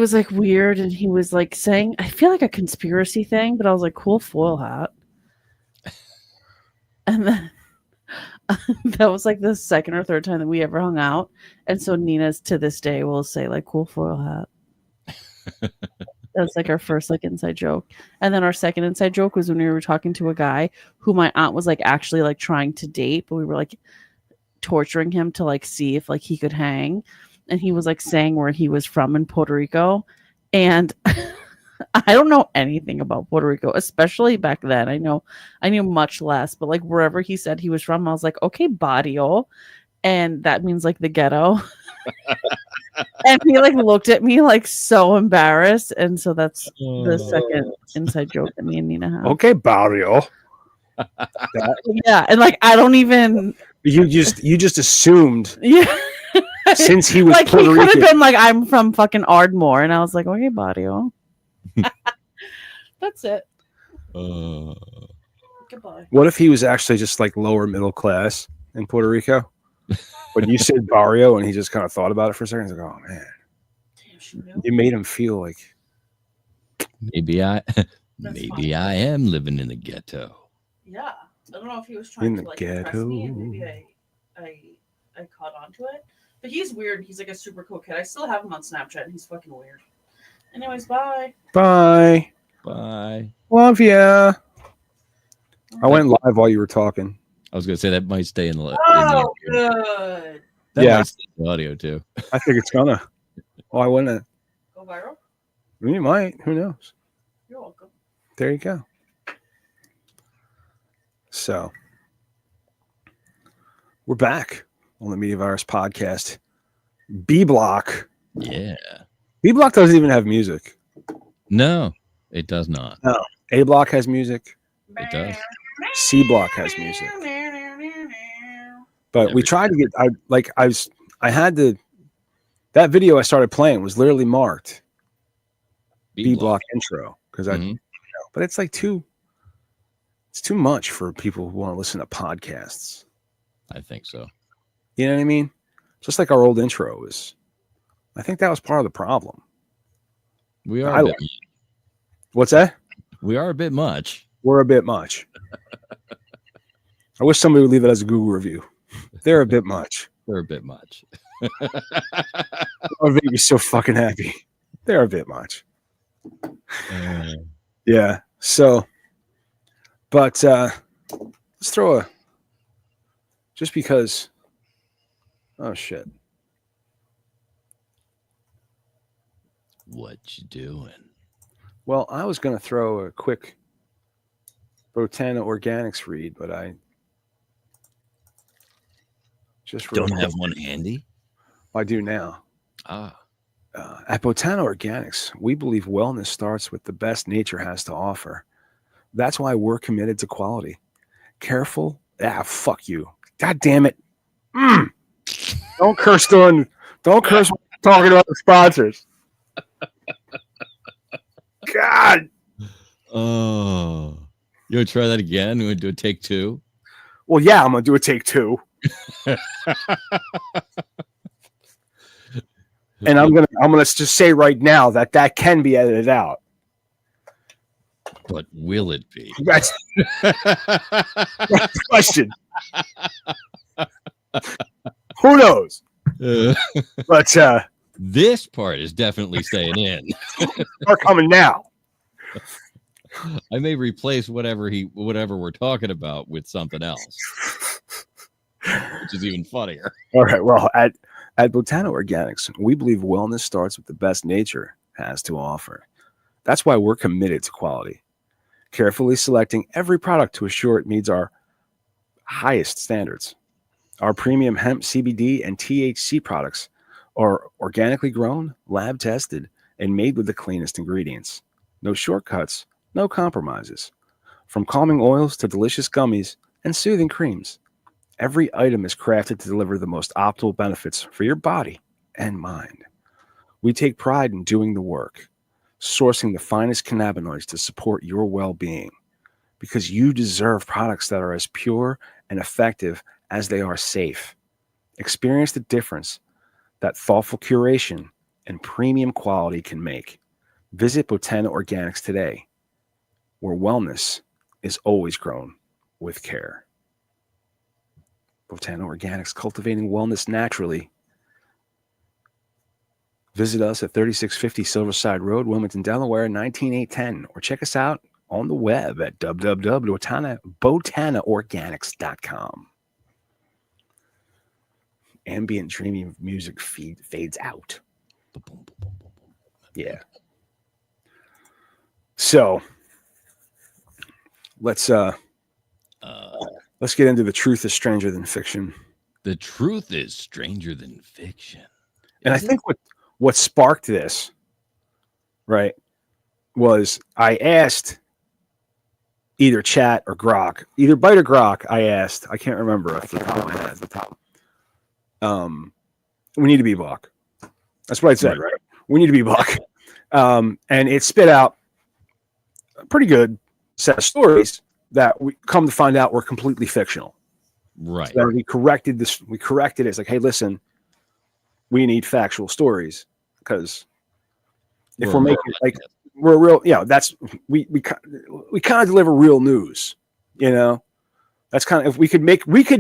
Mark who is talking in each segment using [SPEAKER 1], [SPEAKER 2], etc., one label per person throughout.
[SPEAKER 1] was like weird, and he was like saying, I feel like a conspiracy thing, but I was like, cool foil hat. And then that was like the second or third time that we ever hung out. And so Nina's to this day will say like cool foil hat. That's like our first like inside joke. And then our second inside joke was when we were talking to a guy who my aunt was like actually like trying to date, but we were like torturing him to like see if like he could hang. And he was like saying where he was from in Puerto Rico. And I don't know anything about Puerto Rico, especially back then. I knew much less, but like wherever he said he was from, I was like, okay, barrio. And that means like the ghetto. And he like looked at me like so embarrassed. And so that's the second inside joke that me and Nina have.
[SPEAKER 2] Okay, barrio.
[SPEAKER 1] Yeah. And like, I don't even.
[SPEAKER 2] You just assumed.
[SPEAKER 1] Yeah.
[SPEAKER 2] Since he was
[SPEAKER 1] like,
[SPEAKER 2] Puerto
[SPEAKER 1] he could
[SPEAKER 2] Rican.
[SPEAKER 1] have been like, I'm from fucking Ardmore. And I was like, okay, barrio. That's it. Goodbye.
[SPEAKER 2] What if he was actually just like lower middle class in Puerto Rico? But you said barrio, and he just kind of thought about it for a second. He's like, "Oh man, you made him feel like
[SPEAKER 3] maybe I am living in the ghetto."
[SPEAKER 1] Yeah, I don't know if he was trying to like impress me, and maybe I caught on to it. But he's weird. He's like a super cool kid. I still have him on Snapchat, and he's fucking weird. Anyways, bye.
[SPEAKER 2] Bye.
[SPEAKER 3] Bye.
[SPEAKER 2] Love ya. I went live while you were talking.
[SPEAKER 3] I was going to say that might stay in the.
[SPEAKER 1] Oh, good.
[SPEAKER 3] That might stay in the audio too.
[SPEAKER 2] I think it's gonna. Why wouldn't it?
[SPEAKER 1] Go viral?
[SPEAKER 2] You might. Who knows?
[SPEAKER 1] You're welcome.
[SPEAKER 2] There you go. So, we're back on the Media Virus podcast. B Block.
[SPEAKER 3] Yeah.
[SPEAKER 2] B Block doesn't even have music.
[SPEAKER 3] No, it does not.
[SPEAKER 2] No. A Block has music.
[SPEAKER 3] It does.
[SPEAKER 2] C Block has music. But we tried to get. I had to. That video I started playing was literally marked B Block intro because but it's like it's too much for people who want to listen to podcasts.
[SPEAKER 3] I think so.
[SPEAKER 2] You know what I mean? Just like our old intro is. I think that was part of the problem.
[SPEAKER 3] We are.
[SPEAKER 2] What's that?
[SPEAKER 3] We are a bit much.
[SPEAKER 2] We're a bit much. I wish somebody would leave it as a Google review. They're a bit much.
[SPEAKER 3] They're a bit much.
[SPEAKER 2] Our baby's so fucking happy. They're a bit much. Yeah. So, but let's throw a. Just because. Oh shit.
[SPEAKER 3] What you doing?
[SPEAKER 2] Well, I was going to throw a quick Botana Organics read, but I just
[SPEAKER 3] don't have one handy.
[SPEAKER 2] I do now.
[SPEAKER 3] At
[SPEAKER 2] Botana Organics, we believe wellness starts with the best nature has to offer. That's why we're committed to quality. Careful. Fuck you. God damn it. Don't curse when talking about the sponsors. God.
[SPEAKER 3] Oh. You want to try that again? You want to do a take two?
[SPEAKER 2] Well, yeah, I'm going to do a take two. And I'm gonna just say right now that can be edited out.
[SPEAKER 3] But will it be?
[SPEAKER 2] That's the question. Who knows? But
[SPEAKER 3] this part is definitely staying in.
[SPEAKER 2] Are coming now.
[SPEAKER 3] I may replace whatever we're talking about with something else, which is even funnier.
[SPEAKER 2] All right. Well, at Botana Organics, we believe wellness starts with the best nature has to offer. That's why we're committed to quality, carefully selecting every product to assure it meets our highest standards. Our premium hemp, CBD, and THC products are organically grown, lab tested, and made with the cleanest ingredients. No shortcuts, no compromises. From calming oils to delicious gummies and soothing creams, every item is crafted to deliver the most optimal benefits for your body and mind. We take pride in doing the work, sourcing the finest cannabinoids to support your well-being, because you deserve products that are as pure and effective as they are safe. Experience the difference that thoughtful curation and premium quality can make. Visit Botana Organics today, where wellness is always grown with care. Botana Organics, cultivating wellness naturally. Visit us at 3650 Silverside Road, Wilmington, Delaware, 19810, or check us out on the web at www.botanaorganics.com. Ambient dreamy music fades out. Yeah. So let's get into the truth is stranger than fiction.
[SPEAKER 3] The truth is stranger than fiction.
[SPEAKER 2] And I think what sparked this, right, was I asked either Chat or Grok, either Bite or Grok. I asked, I can't remember off the top of my head. We need to be Buck. That's what I said, right? We need to be Buck. And it spit out a pretty good set of stories that we come to find out were completely fictional.
[SPEAKER 3] Right.
[SPEAKER 2] So we corrected this. We corrected it. It's like, hey, listen, we need factual stories because if we're making like we're real, that's we kind of deliver real news. That's kind of if we could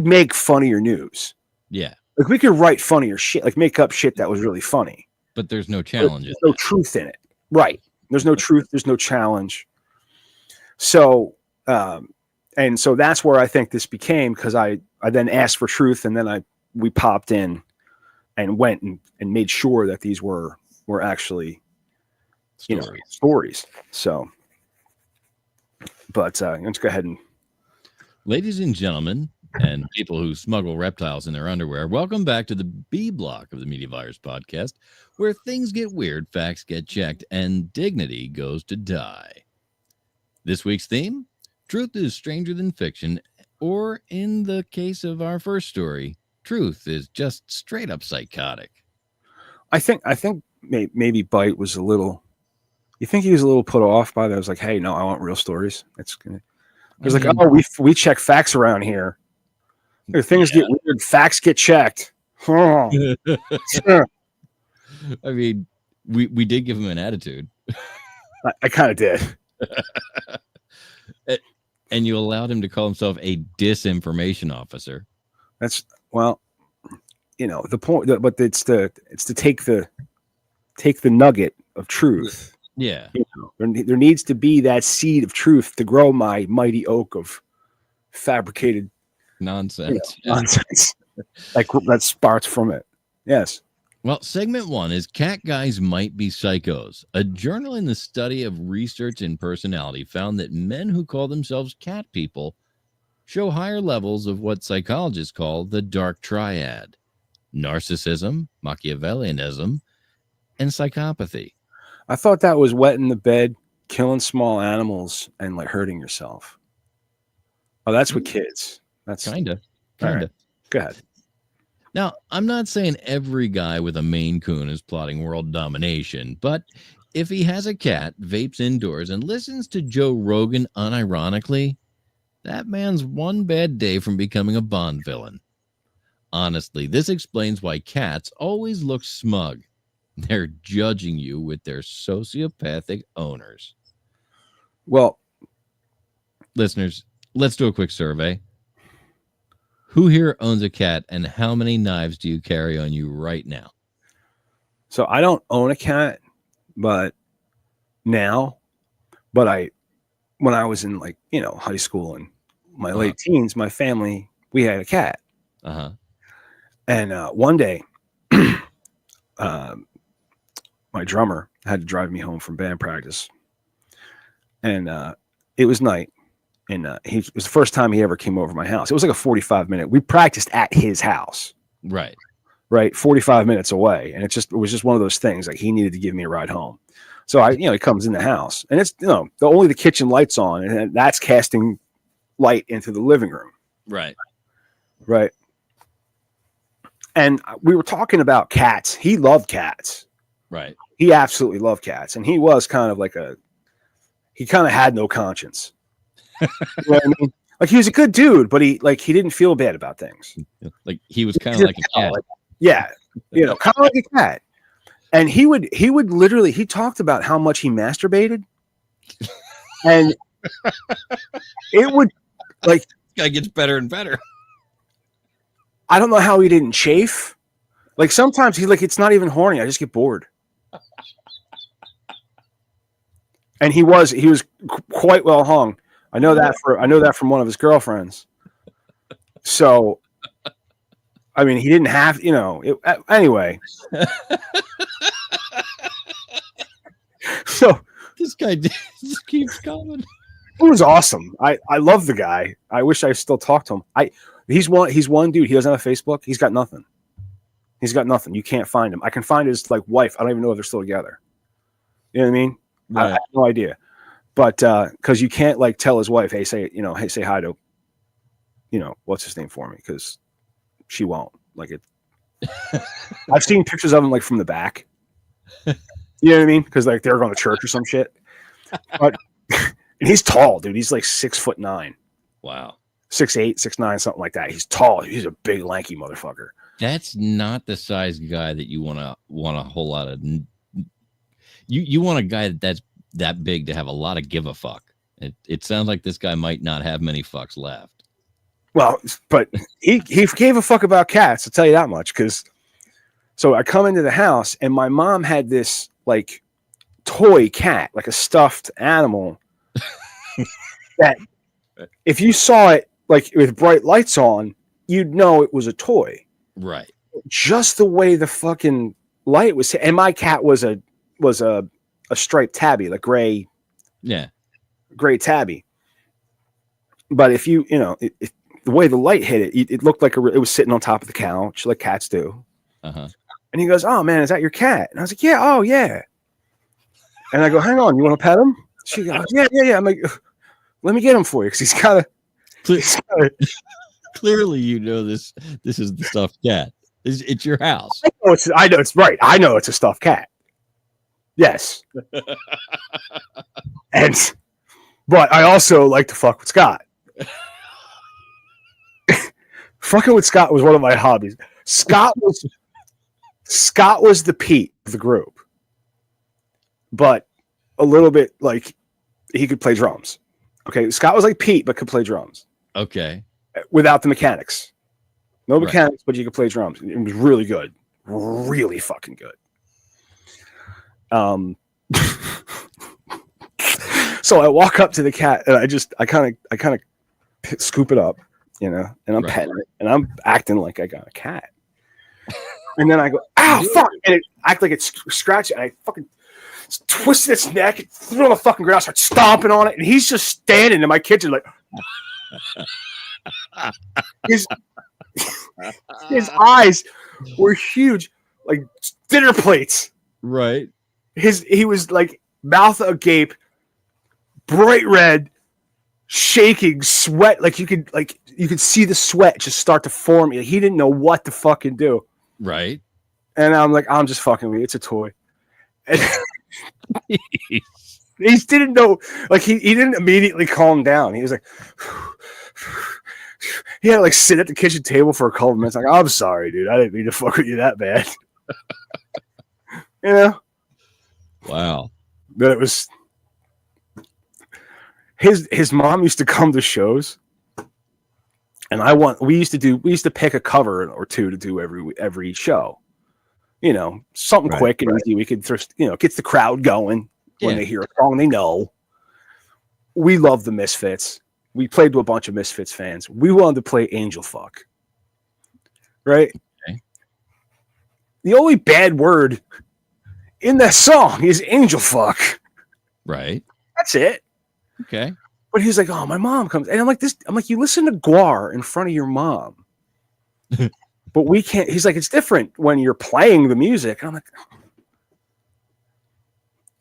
[SPEAKER 2] make funnier news.
[SPEAKER 3] Yeah.
[SPEAKER 2] Like we could write funnier shit, like make up shit that was really funny.
[SPEAKER 3] But there's no challenge.
[SPEAKER 2] There's no truth in it. Right. There's no truth. There's no challenge. So, and so that's where I think this became, because I then asked for truth, and then we popped in and went and made sure that these were actually stories. So, but let's go ahead and.
[SPEAKER 3] Ladies and gentlemen, and people who smuggle reptiles in their underwear, welcome back to the B block of the Media Virus podcast, where things get weird, facts get checked, and dignity goes to die. This week's theme, truth is stranger than fiction, or in the case of our first story, truth is just straight up psychotic.
[SPEAKER 2] I think maybe Bite was a little, you think he was a little put off by that? I was like, hey, no, I want real stories. It's gonna. It was like, oh, we check facts around here. Things get weird. Facts get checked. Oh.
[SPEAKER 3] I mean, we did give him an attitude.
[SPEAKER 2] I kind of did.
[SPEAKER 3] And you allowed him to call himself a disinformation officer.
[SPEAKER 2] That's the point. But it's to take the nugget of truth.
[SPEAKER 3] Yeah.
[SPEAKER 2] There needs to be that seed of truth to grow my mighty oak of fabricated
[SPEAKER 3] nonsense.
[SPEAKER 2] Nonsense. Like that sprouts from it. Yes.
[SPEAKER 3] Well, segment 1 is Cat Guys Might Be Psychos. A journal in the study of research in personality found that men who call themselves cat people show higher levels of what psychologists call the dark triad: narcissism, Machiavellianism, and psychopathy.
[SPEAKER 2] I thought that was wetting the bed, killing small animals, and like hurting yourself. Oh, that's what kids. That's
[SPEAKER 3] kinda.
[SPEAKER 2] Right. Go ahead.
[SPEAKER 3] Now, I'm not saying every guy with a Maine Coon is plotting world domination, but if he has a cat, vapes indoors, and listens to Joe Rogan unironically, that man's one bad day from becoming a Bond villain. Honestly, this explains why cats always look smug. They're judging you with their sociopathic owners.
[SPEAKER 2] Well,
[SPEAKER 3] listeners, let's do a quick survey. Who here owns a cat, and how many knives do you carry on you right now?
[SPEAKER 2] So I don't own a cat, but when I was in high school and my late teens, my family, we had a cat. And one day, my drummer had to drive me home from band practice, and it was night. And it was the first time he ever came over my house. It was like a 45-minute. We practiced at his house.
[SPEAKER 3] Right.
[SPEAKER 2] 45 minutes away. And it was just one of those things. Like he needed to give me a ride home. So he comes in the house, and it's, only the kitchen lights on, and that's casting light into the living room.
[SPEAKER 3] Right.
[SPEAKER 2] Right. And we were talking about cats. He loved cats.
[SPEAKER 3] Right.
[SPEAKER 2] He absolutely loved cats. And he was kind of he kind of had no conscience. You know what I mean? Like he was a good dude, but he didn't feel bad about things.
[SPEAKER 3] Like he was kind of like a cat.
[SPEAKER 2] Yeah, kind of like a cat. And he would literally, he talked about how much he masturbated, and it would like,
[SPEAKER 3] Guy gets better and better.
[SPEAKER 2] I don't know how he didn't chafe. Like sometimes he's like, it's not even horny. I just get bored. And he was quite well hung. I know that from one of his girlfriends. So, I mean, he didn't have, anyway. So
[SPEAKER 3] This guy just keeps coming.
[SPEAKER 2] it was awesome. I love the guy. I wish I still talked to him. He's one dude. He doesn't have a Facebook. He's got nothing. You can't find him. I can find his like wife. I don't even know if they're still together. You know what I mean? Right. I have no idea. But because you can't like tell his wife, hey, say hi to, what's his name for me, because she won't. Like it. I've seen pictures of him like from the back. You know what I mean? Because like they're going to church or some shit. But and he's tall, dude. He's like 6'9".
[SPEAKER 3] Wow.
[SPEAKER 2] 6'8", 6'9", something like that. He's tall. He's a big, lanky motherfucker.
[SPEAKER 3] That's not the size guy that you want a whole lot of. You want a guy that's that big to have a lot of give a fuck. It sounds like this guy might not have many fucks left.
[SPEAKER 2] Well, but he gave a fuck about cats. I'll tell you that much. So I come into the house and my mom had this like toy cat, like a stuffed animal that if you saw it like with bright lights on, you'd know it was a toy.
[SPEAKER 3] Right.
[SPEAKER 2] Just the way the fucking light was. And my cat was a striped tabby, like gray tabby. But if the way the light hit it looked like it was sitting on top of the couch like cats do.
[SPEAKER 3] Uh-huh.
[SPEAKER 2] And he goes, "Oh man, is that your cat?" And I was like, "Yeah, oh yeah." And I go, "Hang on, you want to pet him?" She goes, "Yeah." I'm like, "Let me get him for you," because he's got a.
[SPEAKER 3] Clearly, this is the stuffed cat. It's your house.
[SPEAKER 2] I know it's right. I know it's a stuffed cat. Yes. But I also like to fuck with Scott. Fucking with Scott was one of my hobbies. Scott was the Pete of the group, but a little bit like he could play drums. Okay, Scott was like Pete, but could play drums.
[SPEAKER 3] Okay.
[SPEAKER 2] Without the mechanics. No mechanics, but you could play drums. It was really good. Really fucking good. So I walk up to the cat and I kind of scoop it up, and I'm petting it and I'm acting like I got a cat. And then I go, "Ow, fuck!" And it act like it's scratching. And I fucking twisted its neck, and threw it on the fucking ground, start stomping on it, and he's just standing in my kitchen like. His eyes were huge, like dinner plates.
[SPEAKER 3] Right.
[SPEAKER 2] He was like mouth agape, bright red, shaking, sweat. Like you could see the sweat just start to form. Like, he didn't know what to fucking do.
[SPEAKER 3] Right.
[SPEAKER 2] And I'm like, I'm just fucking with you. It's a toy. And he didn't know. Like he didn't immediately calm down. He was like. He had to like sit at the kitchen table for a couple of minutes. Like, "I'm sorry, dude. I didn't mean to fuck with you that bad."
[SPEAKER 3] Wow.
[SPEAKER 2] But it was his mom used to come to shows, and we used to pick a cover or two to do every show. Something quick and easy. We could just gets the crowd going when they hear a song they know. We love the Misfits. We played to a bunch of Misfits fans. We wanted to play Angel Fuck. Right?
[SPEAKER 3] Okay.
[SPEAKER 2] The only bad word in that song is Angel Fuck.
[SPEAKER 3] Right.
[SPEAKER 2] That's it.
[SPEAKER 3] Okay.
[SPEAKER 2] But he's like, "Oh, my mom comes." And I'm like, you listen to Guar in front of your mom. But we can't. He's like, "It's different when you're playing the music." And I'm like,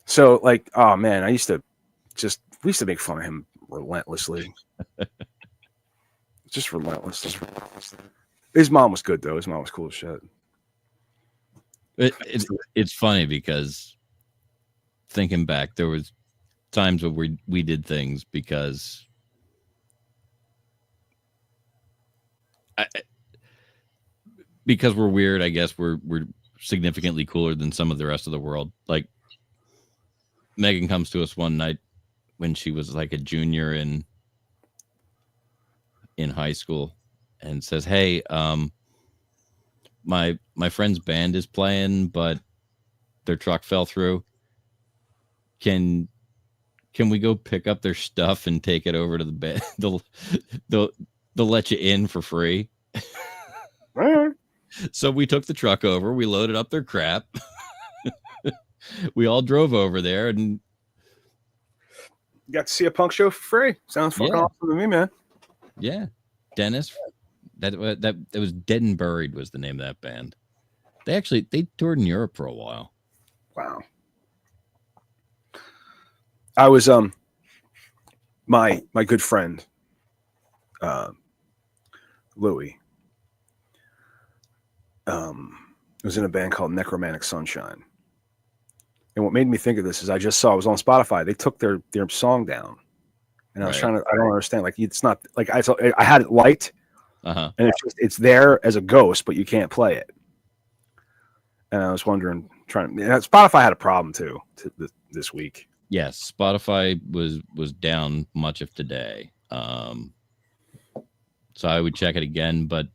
[SPEAKER 2] so like, oh man, we used to make fun of him relentlessly. Just relentlessly. His mom was good though. His mom was cool as shit.
[SPEAKER 3] It's funny because thinking back, there was times where we did things because we're weird. I guess we're significantly cooler than some of the rest of the world. Like Megan comes to us one night when she was like a junior in high school and says, "Hey, my friend's band is playing, but their truck fell through. Can we go pick up their stuff and take it over to the bed? They'll let you in for free." So we took the truck over, we loaded up their crap. We all drove over there and
[SPEAKER 2] got to see a punk show for free. Sounds fucking awesome to me, man.
[SPEAKER 3] Yeah. Dennis, that was Dead and Buried was the name of that band. They toured in Europe for a while.
[SPEAKER 2] Wow. I was my good friend Louis was in a band called Necromantic Sunshine. And what made me think of this is I was on Spotify. They took their song down. And I was I don't understand. Like, it's not like I had it liked, and it's there as a ghost, but you can't play it. And I was wondering, Spotify had a problem too this week.
[SPEAKER 3] Yes, Spotify was down much of today. So I would check it again, but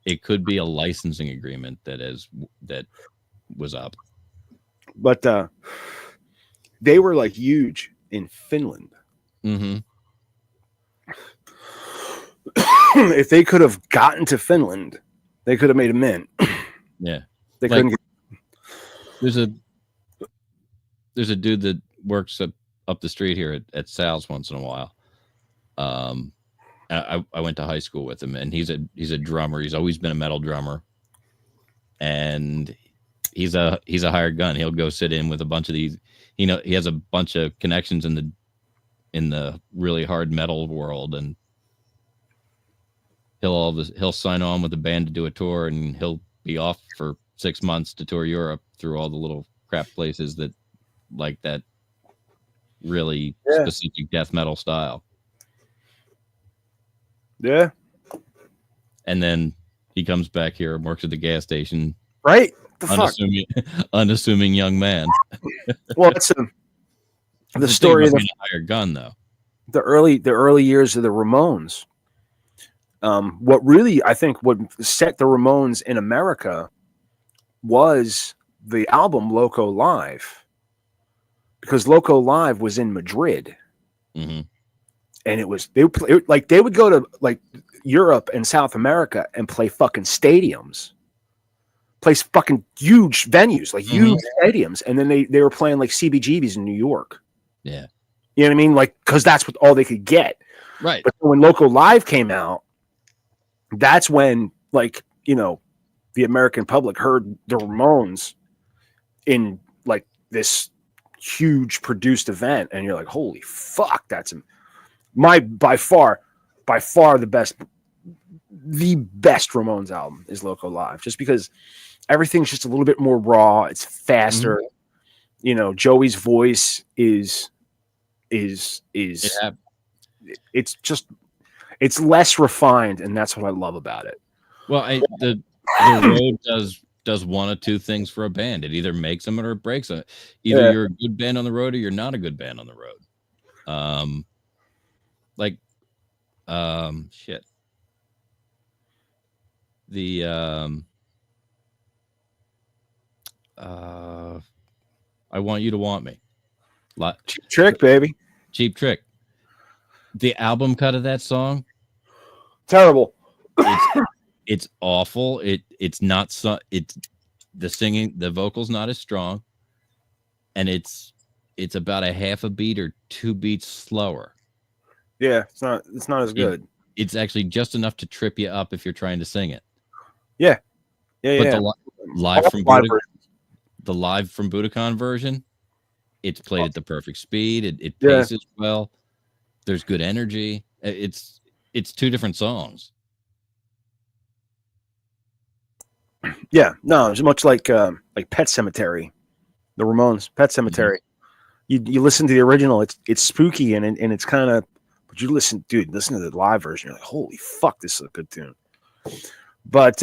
[SPEAKER 3] it could be a licensing agreement that was up.
[SPEAKER 2] But they were like huge in Finland.
[SPEAKER 3] Mm-hmm.
[SPEAKER 2] If they could have gotten to Finland, they could have made a mint.
[SPEAKER 3] Yeah,
[SPEAKER 2] they couldn't.
[SPEAKER 3] There's a dude that works up the street here at Sal's once in a while. I went to high school with him, and he's a drummer. He's always been a metal drummer, and he's a hired gun. He'll go sit in with a bunch of these. He has a bunch of connections in the really hard metal world, and he'll sign on with the band to do a tour, and he'll be off for 6 months to tour Europe through all the little crap places that like that really specific death metal style.
[SPEAKER 2] Yeah.
[SPEAKER 3] And then he comes back here and works at the gas station.
[SPEAKER 2] Right?
[SPEAKER 3] Unassuming young man.
[SPEAKER 2] Well, it's the story of
[SPEAKER 3] the hired gun, though.
[SPEAKER 2] The early years of the Ramones. What really, I think, what set the Ramones in America was the album Loco Live, because Loco Live was in Madrid,
[SPEAKER 3] mm-hmm.
[SPEAKER 2] and they would go to like Europe and South America and play fucking stadiums, play fucking huge venues, like huge stadiums, and then they were playing like CBGBs in New York.
[SPEAKER 3] Yeah,
[SPEAKER 2] you know what I mean, like because that's all they could get.
[SPEAKER 3] Right.
[SPEAKER 2] But when Loco Live came out, that's when the American public heard the Ramones in like this huge produced event, and you're like, holy fuck, that's by far the best Ramones album is Loco Live, just because everything's just a little bit more raw, it's faster. Joey's voice is it's less refined, and that's what I love about it.
[SPEAKER 3] Well, the road does one of two things for a band. It either makes them or it breaks them. Either you're a good band on the road or you're not a good band on the road. Shit. The I Want You to Want Me.
[SPEAKER 2] Cheap Trick, baby.
[SPEAKER 3] Cheap Trick. The album cut of that song,
[SPEAKER 2] terrible.
[SPEAKER 3] It's awful. It's not it's the singing, the vocals not as strong, and it's about a half a beat or 2 beats slower.
[SPEAKER 2] Yeah, it's not as good.
[SPEAKER 3] It's actually just enough to trip you up if you're trying to sing it.
[SPEAKER 2] Yeah.
[SPEAKER 3] But the live from Budokan version, it's played at the perfect speed. It paces well. There's good energy. It's 2 different songs.
[SPEAKER 2] Yeah, no, it's much like Pet Sematary, the Ramones, Pet Sematary. Mm-hmm. You listen to the original, it's spooky and it's kind of, but you listen to the live version, you're like, holy fuck, this is a good tune. But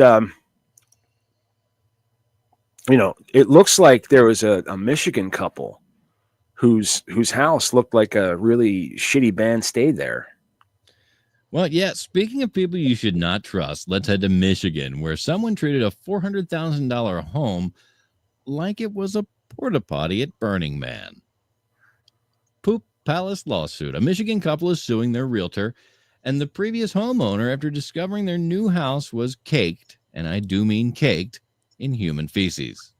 [SPEAKER 2] It looks like there was a Michigan couple whose house looked like a really shitty band stayed there.
[SPEAKER 3] Well, yeah, speaking of people you should not trust, let's head to Michigan, where someone treated a $400,000 home like it was a porta potty at Burning Man. Poop Palace lawsuit. A Michigan couple is suing their realtor and the previous homeowner after discovering their new house was caked, and I do mean caked, in human feces.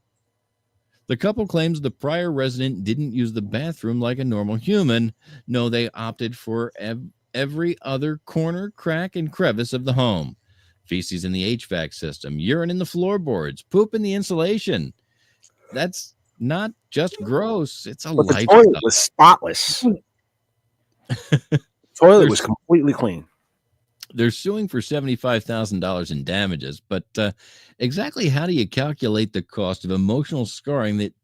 [SPEAKER 3] The couple claims the prior resident didn't use the bathroom like a normal human. No, they opted for every other corner, crack, and crevice of the home. Feces in the HVAC system, urine in the floorboards, poop in the insulation. That's not just gross, it's a
[SPEAKER 2] But the
[SPEAKER 3] lifestyle.
[SPEAKER 2] toilet was spotless. Toilet was completely clean.
[SPEAKER 3] They're suing for $75,000 in damages, but exactly how do you calculate the cost of emotional scarring that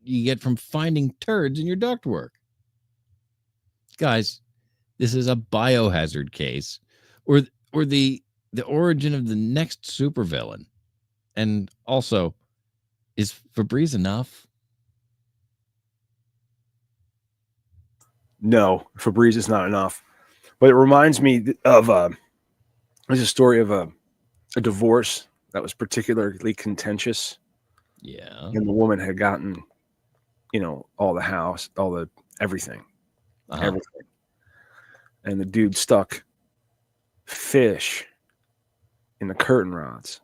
[SPEAKER 3] you get from finding turds in your ductwork? Guys, this is a biohazard case, or the origin of the next supervillain. And also, is Febreze enough?
[SPEAKER 2] No, Febreze is not enough. But it reminds me of there's a story of a divorce that was particularly contentious.
[SPEAKER 3] Yeah.
[SPEAKER 2] And the woman had gotten, all the house, all the everything. Everything. And the dude stuck fish in the curtain rods,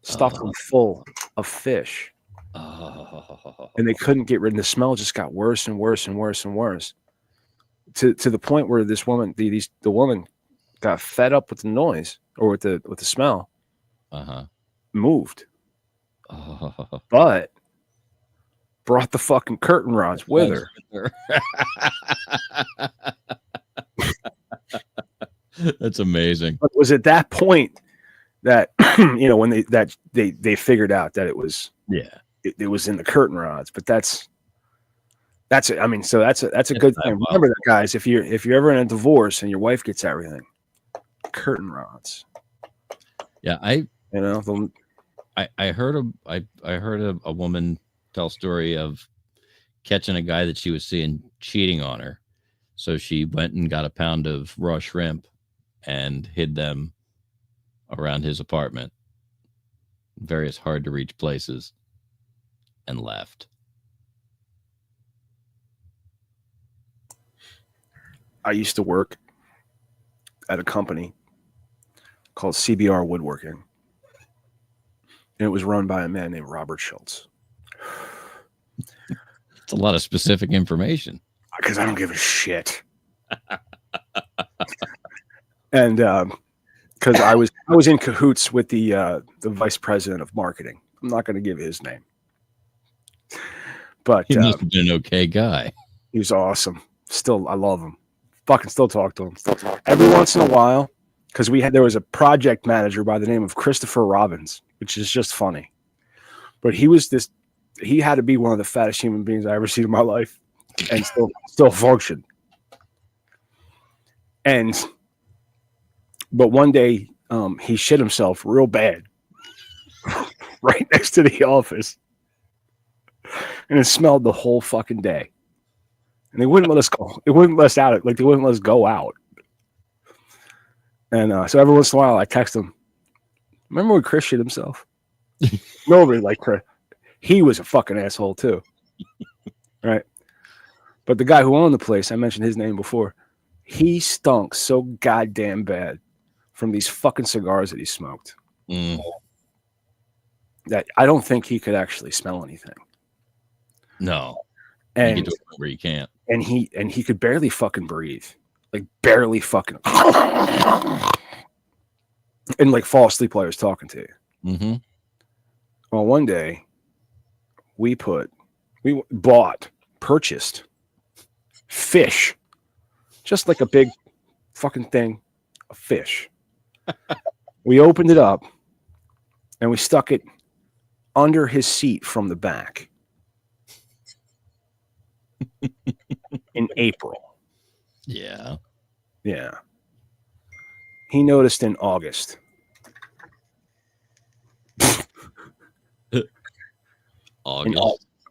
[SPEAKER 2] stuffed them full of fish. And they couldn't get rid of the smell, just got worse and worse and worse and worse. To the point where this woman, the woman got fed up with the noise or with the smell, moved. But brought the fucking curtain rods with her.
[SPEAKER 3] That's amazing.
[SPEAKER 2] But it was at that point that when they figured out that it was it was in the curtain rods. But that's it. I mean, so that's a good thing. Remember that, guys. If you're ever in a divorce and your wife gets everything, curtain rods.
[SPEAKER 3] Yeah, I heard a woman tell a story of catching a guy that she was seeing cheating on her. So she went and got a pound of raw shrimp and hid them around his apartment, various hard to reach places, and left.
[SPEAKER 2] I used to work at a company called CBR Woodworking. And it was run by a man named Robert Schultz.
[SPEAKER 3] It's a lot of specific information.
[SPEAKER 2] Because I don't give a shit. And because I was in cahoots with the vice president of marketing. I'm not going to give his name. But
[SPEAKER 3] he must have been an okay guy.
[SPEAKER 2] He was awesome. Still, I love him. Fucking still talk to him. Every once in a while, because there was a project manager by the name of Christopher Robbins, which is just funny. But he had to be one of the fattest human beings I ever seen in my life, and still function. But one day, he shit himself real bad, right next to the office, and it smelled the whole fucking day. And they wouldn't let us go. They wouldn't let us out. Like they wouldn't let us go out. And so every once in a while, I text him. Remember when Chris shit himself? Nobody liked Chris. He was a fucking asshole too, right? But the guy who owned the place, I mentioned his name before. He stunk so goddamn bad from these fucking cigars that he smoked that I don't think he could actually smell anything.
[SPEAKER 3] No,
[SPEAKER 2] and
[SPEAKER 3] you can do it where you can't.
[SPEAKER 2] And he could barely fucking breathe, like barely fucking, and like fall asleep while he was talking to you.
[SPEAKER 3] Mm-hmm.
[SPEAKER 2] Well, one day we purchased fish, just like a big fucking thing of fish. We opened it up and we stuck it under his seat from the back in April.
[SPEAKER 3] Yeah.
[SPEAKER 2] He noticed in August.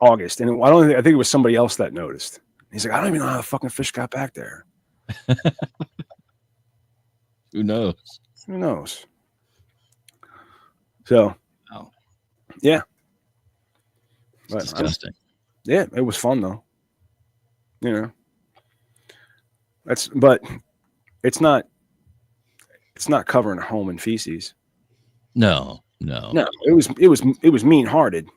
[SPEAKER 3] August.
[SPEAKER 2] And I think it was somebody else that noticed. He's like, I don't even know how the fucking fish got back there.
[SPEAKER 3] Who knows?
[SPEAKER 2] Who knows? So,
[SPEAKER 3] Wow.
[SPEAKER 2] Yeah.
[SPEAKER 3] It's disgusting.
[SPEAKER 2] Yeah, it was fun though. You know, but it's not covering home and feces.
[SPEAKER 3] No.
[SPEAKER 2] It was mean hearted.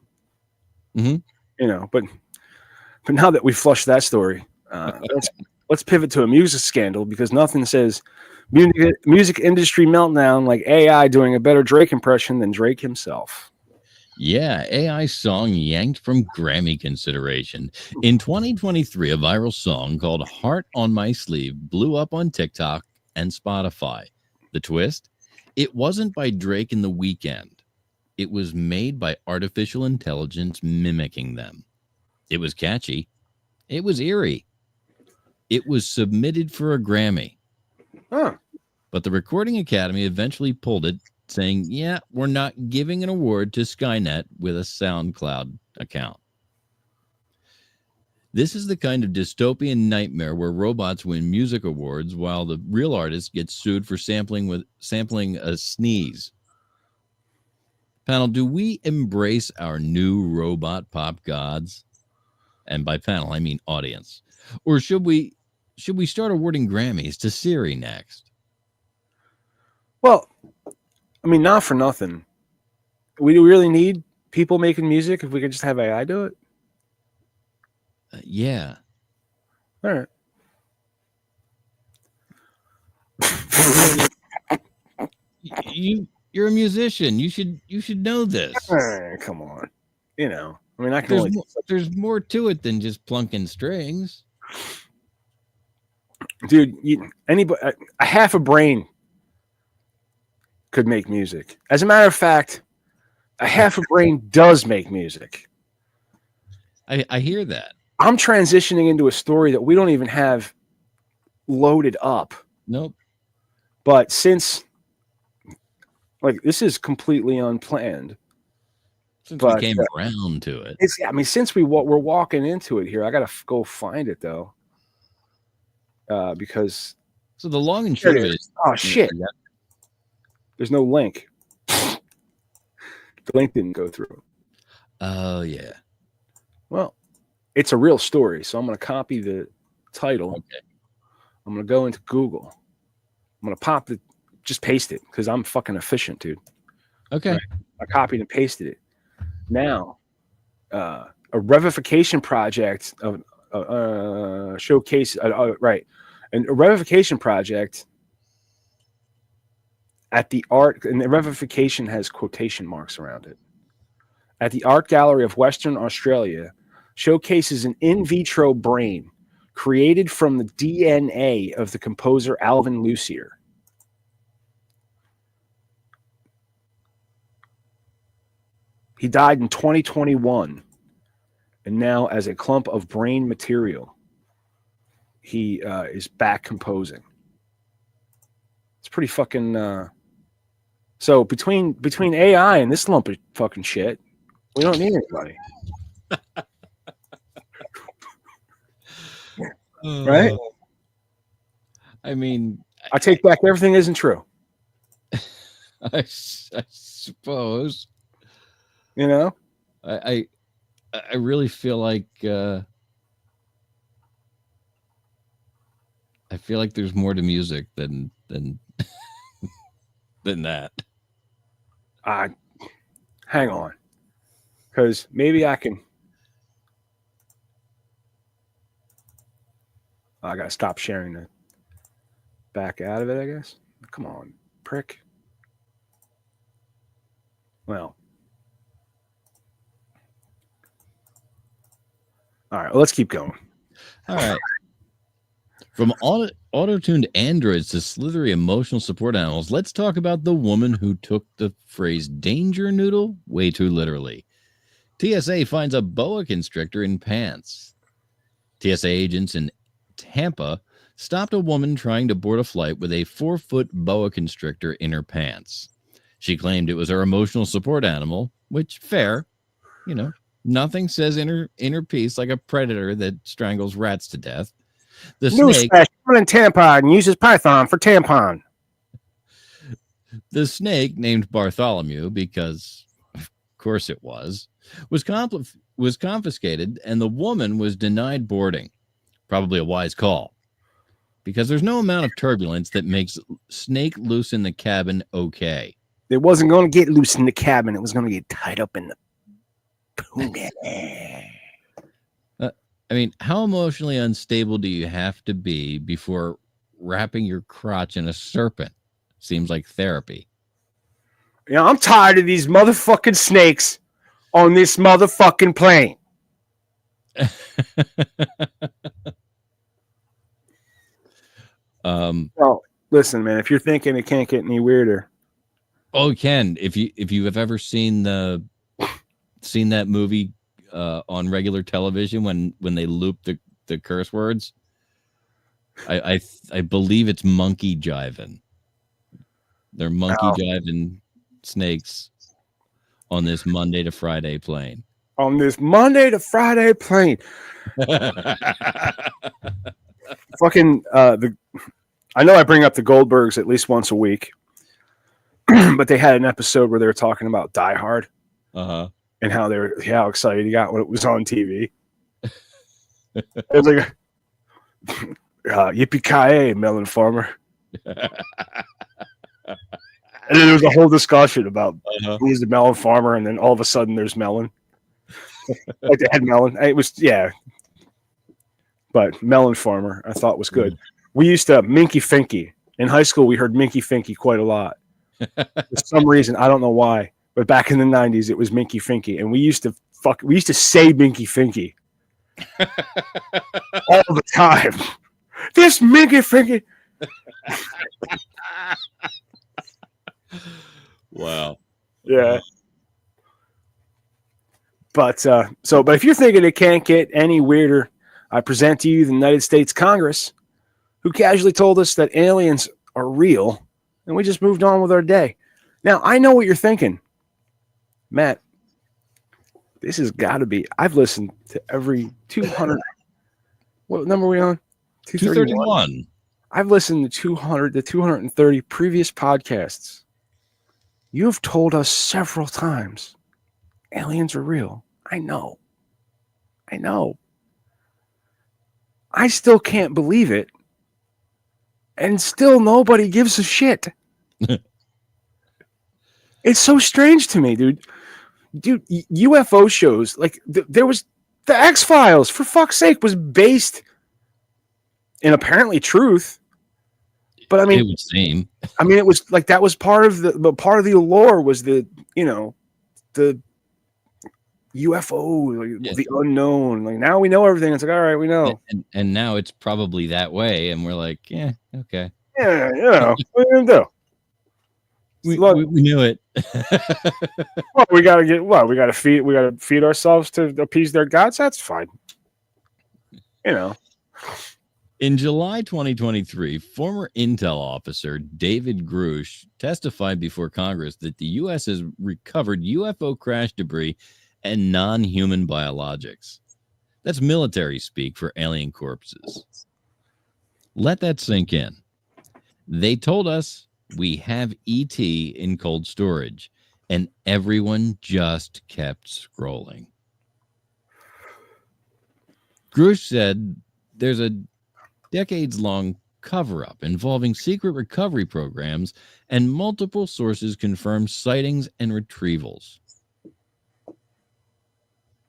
[SPEAKER 3] Mm-hmm.
[SPEAKER 2] You know, but now that we flushed that story, let's pivot to a music scandal, because nothing says music industry meltdown like AI doing a better Drake impression than Drake himself.
[SPEAKER 3] Yeah, AI song yanked from Grammy consideration. In 2023, a viral song called Heart on My Sleeve blew up on TikTok and Spotify. The twist? It wasn't by Drake and The Weeknd. It was made by artificial intelligence mimicking them. It was catchy. It was eerie. It was submitted for a Grammy.
[SPEAKER 2] Huh.
[SPEAKER 3] But the Recording Academy eventually pulled it, saying, yeah, we're not giving an award to Skynet with a SoundCloud account. This is the kind of dystopian nightmare where robots win music awards while the real artist gets sued for sampling a sneeze. Panel, do we embrace our new robot pop gods? And by panel, I mean audience. Or should we start awarding Grammys to Siri next?
[SPEAKER 2] Well, I mean, not for nothing. We really need people making music if we could just have AI do it.
[SPEAKER 3] Yeah.
[SPEAKER 2] All right.
[SPEAKER 3] You're a musician. You should know this.
[SPEAKER 2] Come on. You know, I mean, I can
[SPEAKER 3] there's more to it than just plunking strings.
[SPEAKER 2] Dude, anybody, a half a brain could make music. As a matter of fact, a half a brain does make music.
[SPEAKER 3] I hear that.
[SPEAKER 2] I'm transitioning into a story that we don't even have loaded up.
[SPEAKER 3] Nope.
[SPEAKER 2] But since, like, this is completely unplanned.
[SPEAKER 3] Since we came around to it.
[SPEAKER 2] Since we're walking into it here, I got to go find it, though. Because.
[SPEAKER 3] So the long and short of it is.
[SPEAKER 2] Oh, shit. There's no link. The link didn't go through.
[SPEAKER 3] Oh, yeah.
[SPEAKER 2] Well, it's a real story, so I'm going to copy the title.
[SPEAKER 3] Okay.
[SPEAKER 2] I'm going to go into Google. I'm going to just paste it, because I'm fucking efficient, dude.
[SPEAKER 3] Okay.
[SPEAKER 2] Right? I copied and pasted it. Now, a revivification project of showcase, right. And a revivification project at the art, and the revivification has quotation marks around it, at the Art Gallery of Western Australia, showcases an in vitro brain created from the DNA of the composer Alvin Lucier. He died in 2021, and now as a clump of brain material, he is back composing. It's pretty fucking... So between AI and this lump of fucking shit, we don't need anybody. Right?
[SPEAKER 3] I mean,
[SPEAKER 2] I take back everything isn't true.
[SPEAKER 3] I suppose.
[SPEAKER 2] You know?
[SPEAKER 3] I really feel like I feel like there's more to music than than that.
[SPEAKER 2] Hang on. Because maybe I can... I gotta stop sharing the back out of it, I guess. Come on, prick. Well. All right, well, let's keep going.
[SPEAKER 3] All right. From auto-tuned androids to slithery emotional support animals, let's talk about the woman who took the phrase danger noodle way too literally. TSA finds a boa constrictor in pants. TSA agents in Tampa stopped a woman trying to board a flight with a 4-foot boa constrictor in her pants. She claimed it was her emotional support animal, which, fair, Nothing says inner peace like a predator that strangles rats to death. The snake,
[SPEAKER 2] Newsflash, in tampon and uses Python for tampon.
[SPEAKER 3] the snake, named Bartholomew because of course it was confiscated, and the woman was denied boarding. Probably a wise call, because there's no amount of turbulence that makes snake loose in the cabin okay.
[SPEAKER 2] It wasn't going to get loose in the cabin. It was going to get tied up in the poonie.
[SPEAKER 3] I mean, how emotionally unstable do you have to be before wrapping your crotch in a serpent? Seems like therapy.
[SPEAKER 2] Yeah, I'm tired of these motherfucking snakes on this motherfucking plane. Well, listen, man, if you're thinking it can't get any weirder.
[SPEAKER 3] Oh, Ken, if you have ever seen that movie on regular television when they loop the curse words, I believe it's monkey jiving. They're monkey jiving snakes on this Monday to Friday plane.
[SPEAKER 2] On this Monday to Friday plane. Fucking I know I bring up the Goldbergs at least once a week, but they had an episode where they were talking about Die Hard, and how excited he got when it was on TV. It was like, yippee-ki-yay, melon farmer. And then there was a whole discussion about who's the melon farmer, and then all of a sudden there's melon. Like they had melon. It was, yeah. But melon farmer, I thought was good. We used to Minky Finky. In high school, we heard Minky Finky quite a lot. For some reason, I don't know why. But back in the 90s, it was Minky Finky. And we used to say Minky Finky all the time. This Minky Finky.
[SPEAKER 3] Wow.
[SPEAKER 2] Yeah. But if you're thinking it can't get any weirder, I present to you the United States Congress, who casually told us that aliens are real, and we just moved on with our day. Now, I know what you're thinking. Matt, this has got to be, I've listened to every 200, what number are we on?
[SPEAKER 3] 231.
[SPEAKER 2] I've listened to 200 to 230 previous podcasts. You've told us several times aliens are real. I know. I still can't believe it. And still nobody gives a shit. It's so strange to me, dude. UFO shows, like there was the X-Files, for fuck's sake, was based in apparently truth. But I mean,
[SPEAKER 3] it would seem.
[SPEAKER 2] I mean, it was like that was part of the allure was the UFO, the unknown. Like now we know everything. It's like, all right, we know.
[SPEAKER 3] And now it's probably that way, and we're like, yeah, okay.
[SPEAKER 2] Yeah, what are you gonna do?
[SPEAKER 3] We knew it.
[SPEAKER 2] Well, we gotta feed ourselves to appease their gods. That's fine.
[SPEAKER 3] In July 2023, former Intel officer David Grush testified before Congress that the U.S. has recovered UFO crash debris and non-human biologics. That's military speak for alien corpses. Let that sink in. They told us we have ET in cold storage, and everyone just kept scrolling. Grush said there's a decades-long cover-up involving secret recovery programs, and multiple sources confirm sightings and retrievals.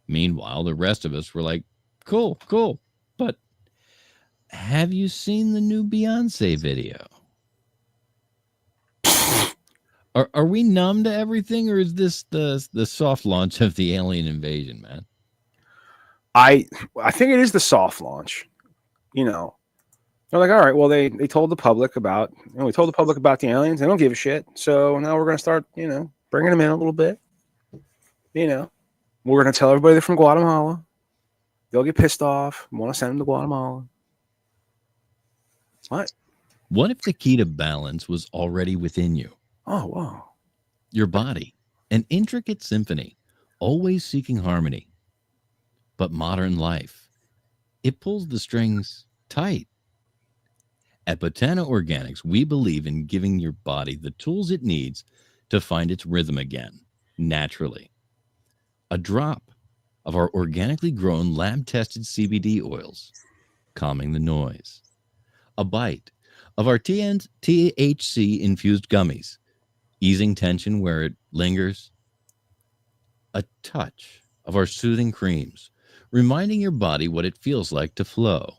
[SPEAKER 3] Meanwhile, the rest of us were like, cool, but have you seen the new Beyonce video? Are we numb to everything, or is this the soft launch of the alien invasion, man?
[SPEAKER 2] I think it is the soft launch. They're like, all right, well, they told the public about, we told the public about the aliens. They don't give a shit. So now we're going to start, bringing them in a little bit. We're going to tell everybody they're from Guatemala. They'll get pissed off. We want to send them to Guatemala. What?
[SPEAKER 3] What if the key to balance was already within you?
[SPEAKER 2] Oh, wow.
[SPEAKER 3] Your body, an intricate symphony, always seeking harmony. but modern life. It pulls the strings tight. At Botana Organics, we believe in giving your body the tools it needs to find its rhythm again, naturally. A drop of our organically grown, lab-tested CBD oils, calming the noise. A bite of our THC-infused gummies, easing tension where it lingers. A touch of our soothing creams, reminding your body what it feels like to flow.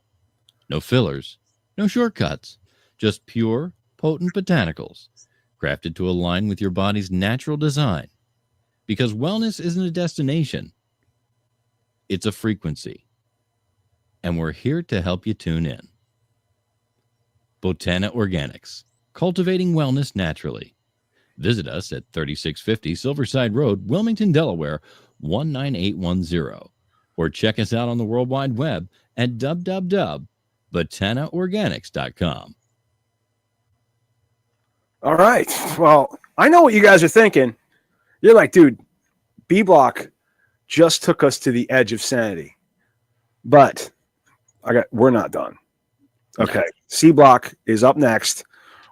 [SPEAKER 3] No fillers, no shortcuts, just pure, potent botanicals, crafted to align with your body's natural design. Because wellness isn't a destination, it's a frequency. And we're here to help you tune in. Botana Organics, cultivating wellness naturally. Visit us at 3650 Silverside Road, Wilmington, Delaware, 19810. Or check us out on the World Wide Web at www.botanaorganics.com.
[SPEAKER 2] All right. Well, I know what you guys are thinking. You're like, dude, B-Block just took us to the edge of sanity. But we're not done. Okay. C-Block is up next.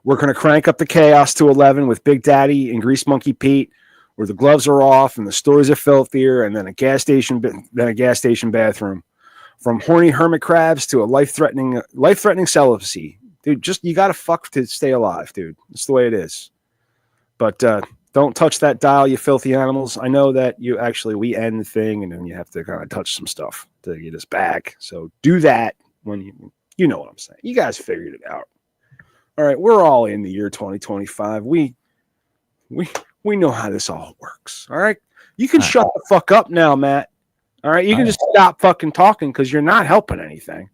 [SPEAKER 2] We're going to crank up the chaos to 11 with Big Daddy and Grease Monkey Pete, where the gloves are off and the stores are filthier, and then a gas station bathroom. From horny hermit crabs to a life-threatening celibacy. Dude, you got to fuck to stay alive, dude. That's the way it is. But don't touch that dial, you filthy animals. I know that we end the thing, and then you have to kind of touch some stuff to get us back. So do that when you know what I'm saying. You guys figured it out. All right, we're all in the year 2025. We know how this all works. All right, you can shut the fuck up now, Matt. All right, you can just stop fucking talking because you're not helping anything.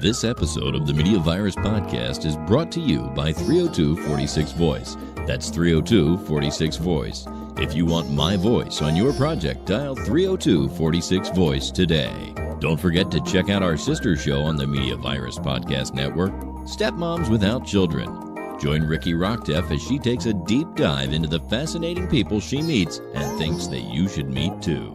[SPEAKER 3] This episode of the Media Virus Podcast is brought to you by 302-46 Voice. That's 302-46 Voice. If you want my voice on your project, dial 302-46 Voice today. Don't forget to check out our sister show on the Media Virus Podcast Network, Stepmoms Without Children. Join Ricky Rockdeff as she takes a deep dive into the fascinating people she meets and thinks that you should meet too.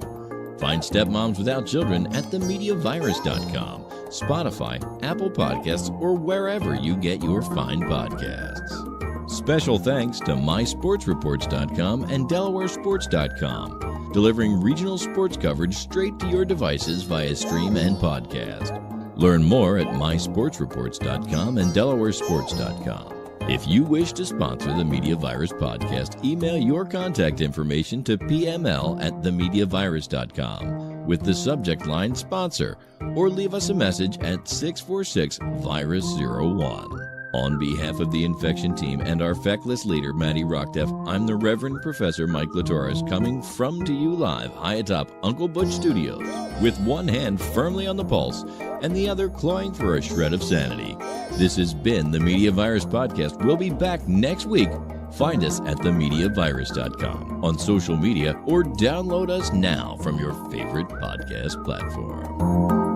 [SPEAKER 3] Find Stepmoms Without Children at themediavirus.com, Spotify, Apple Podcasts, or wherever you get your fine podcasts. Special thanks to mysportsreports.com and delawaresports.com, delivering regional sports coverage straight to your devices via stream and podcast. Learn more at mysportsreports.com and delawaresports.com. If you wish to sponsor the Media Virus Podcast, email your contact information to pml@themediavirus.com with the subject line sponsor, or leave us a message at 646-VIRUS01. On behalf of the infection team and our feckless leader, Matty Rockdeff, I'm the Reverend Professor Mike Latoris, coming from to you live high atop Uncle Butch Studios, with one hand firmly on the pulse and the other clawing for a shred of sanity. This has been the Media Virus Podcast. We'll be back next week. Find us at themediavirus.com, on social media, or download us now from your favorite podcast platform.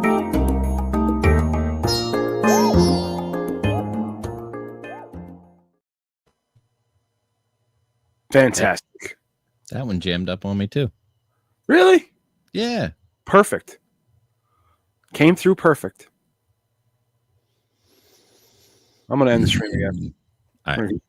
[SPEAKER 2] Fantastic.
[SPEAKER 3] That one jammed up on me too.
[SPEAKER 2] Really?
[SPEAKER 3] Yeah.
[SPEAKER 2] Perfect. Came through perfect. I'm going to end the stream again.
[SPEAKER 3] All right.